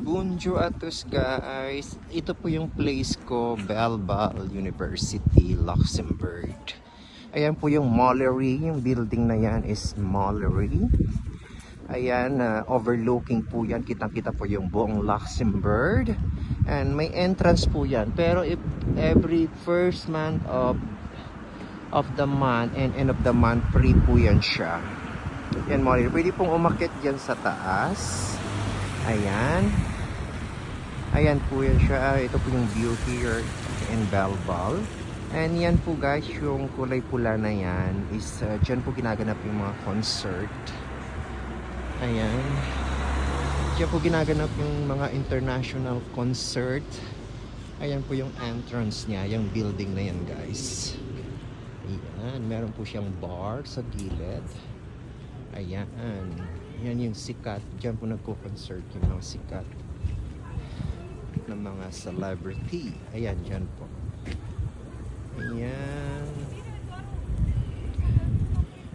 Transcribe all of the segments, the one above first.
Bonjour à tous guys. Ito po yung place ko, Belval University, Luxembourg. Ayan po yung Mollery. Yung building na yan is Mollery. Ayan, overlooking po yan. Kitang-kita po yung buong Luxembourg. And may entrance po yan. Pero if every first month of the month and end of the month, free po yan siya. Yan, Mollery. Pwede pong umakyat dyan sa taas. Ayan. Ayan po yan siya. Ito po yung view here in Belval. And yan po guys, yung kulay pula na yan is dyan po ginaganap yung mga concert. Ayan. Dyan po ginaganap yung mga international concert. Ayan po yung entrance niya, yung building na yan guys. Ayan. Meron po siyang bar sa gilid. Ayan. Yan yung sikat. Diyan po nagko-concert yung mga sikat ng mga celebrity. Ayan, dyan po. Ayan.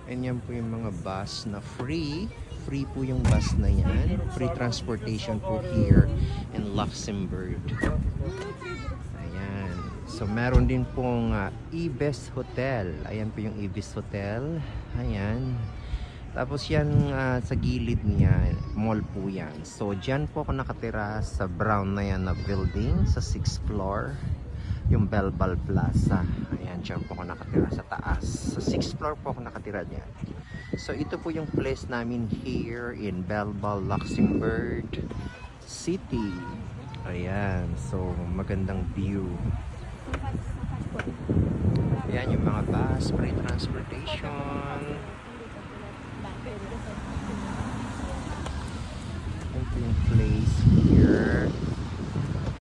And yan po yung mga bus na free. Free po yung bus na yan. Free transportation po here in Luxembourg. Ayan. So, meron din pong Ibis Hotel. Ayan po yung Ibis Hotel. Ayan. Tapos yan sa gilid niya, mall po yan. So dyan po ako nakatira sa brown na yan na building, sa 6th floor. Yung Belval Plaza. Ayan, dyan po ako nakatira sa taas. Sa 6th floor po ako nakatira dyan. So ito po yung place namin here in Belval, Luxembourg City. Ayan, so magandang view. Ayan yung mga bus, free transportation. Ito yung place